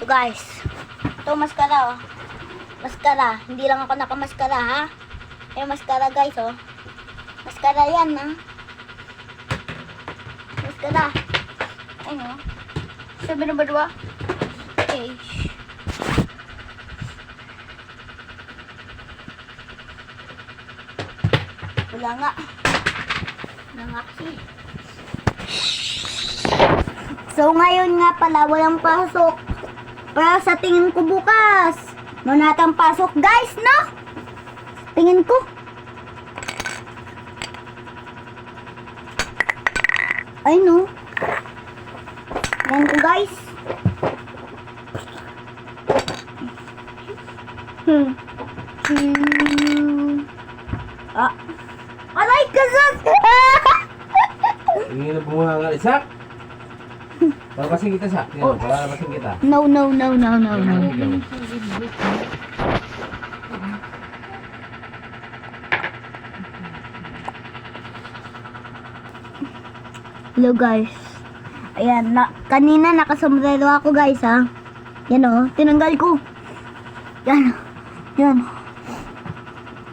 Ito guys. Ito maskara oh. Maskara. Hindi lang ako nakamaskara ha. Yung maskara guys oh. Maskara yan ha. Maskara. Ayun oh. Sabi na ba diba? Okay. Wala nga. Wala nga kasi. So ngayon nga pala walang pasok. Para sa tingin ko bukas. Manatang pasok guys, no? Tingin ko. Ay no. Tingin ko guys. Aray kasas. Hindi na bumuha nga, Isak. Palabasin kita, Sak. Palabasin kita. No. Hello guys. Ayan, kanina nakasombrero ako guys ha. Yan o, tinanggal ko. Yan.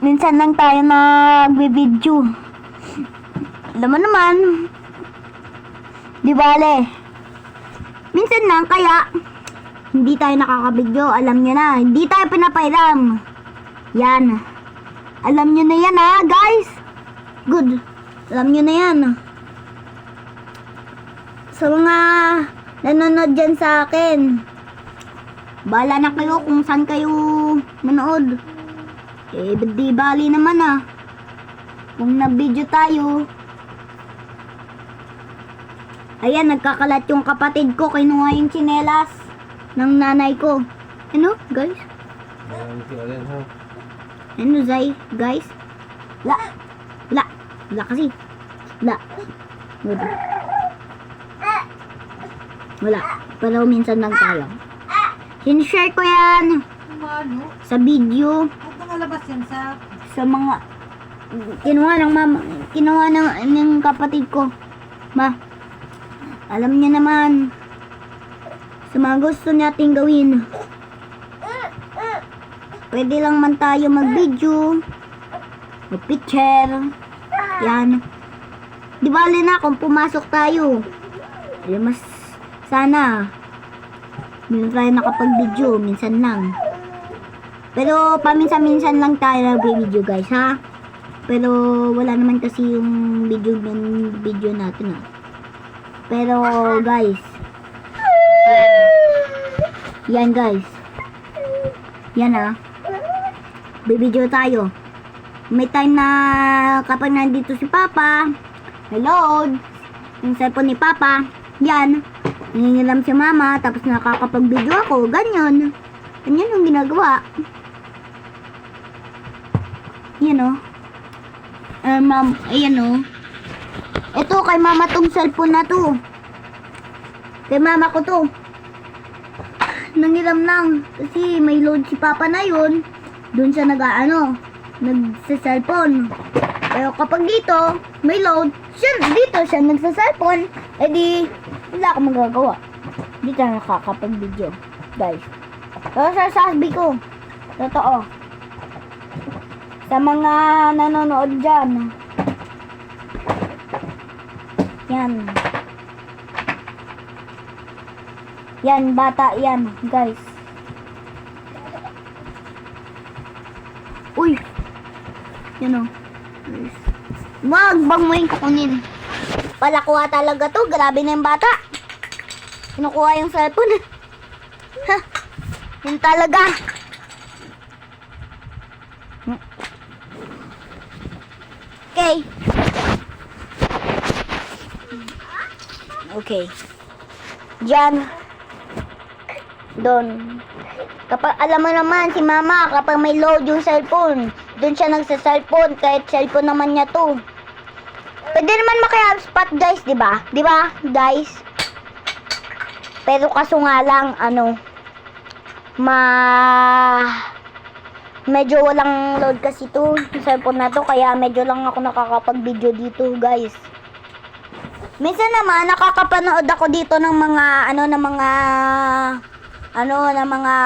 Minsan lang tayo nagbe-video. Alam mo naman. Di bale. Minsan lang kaya hindi tayo nakakabidyo. Alam nyo na, hindi tayo pinapairam. Yan. Alam nyo na yan ha guys. Good. Alam nyo na yan. Sa mga nanonood dyan sa akin, bahala na kayo kung saan kayo manood. Eh, di bali naman ah. Kung na-video tayo. Ayan, nagkakalat yung kapatid ko. Kinuha yung tsinelas ng nanay ko. Ano, guys? Ano, Zay? Guys? Wala kasi. Wala. Pero minsan lang tayo. Sinishare ko yan. Ano? Sa video. At nakalabas yan Sa mga kinuha ng mama, kinuha ng kapatid ko. Ma, alam niya naman sa mga gusto nating gawin. Pwede lang man tayo mag-video, mag-picture. Yan. Di bali na kung pumasok tayo. Eh, mas sana minsan tayo nakapag-video, minsan lang. Pero paminsan-minsan lang tayo nag-video guys ha. Pero wala naman kasi yung video natin ha. Pero guys, yan guys, yan ha, bibidyo tayo. May time na kapag nandito si Papa, may load yung cellphone ni Papa, yan, nangingilam si Mama, tapos nakakapag-video ako, ganyan yung ginagawa. Yan o. Ma'am, ayan o. Ito kay Mama tong cellphone na to. Kay Mama ko to. Nangiram lang. Kasi may load si Papa na yun. Doon siya nagsa-cellphone. Pero kapag dito, may load, dito siya nagsa-cellphone. Eh di, wala akong magagawa. Dito na nakakapag-video. Guys. Pero sasabi ko, totoo. Sa mga nanonood dyan. Yan. Yan, bata yan, guys. Uy. Yan o. Wag, bang mo yung kukunin. Palakuha talaga to. Grabe na yung bata. Kinukuha yung cellphone. Ha. Yun talaga. Okay. Diyan. Doon. Kapag alam mo naman si Mama, kapag may load yung cellphone, doon siya nagsa-cellphone kahit cellphone naman niya to. Pwede naman maki-hotspot guys, 'di ba? 'Di ba, guys? Pero kaso nga lang medyo walang load kasi to, yung cellphone na to, kaya medyo lang ako nakakapag-video dito, guys. Minsan naman nakakapanood ako dito ng mga na mga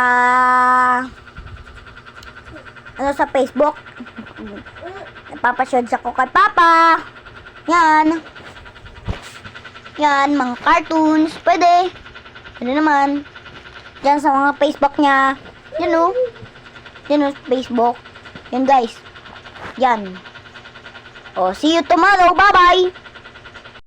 sa Facebook. Napapashades ako kay Papa. Yan. Yan, mga cartoons. Pwede. Pwede naman. Yan sa mga Facebook niya. Yan o. Yan o, Facebook. Yan guys. Yan. O, see you tomorrow. Bye-bye.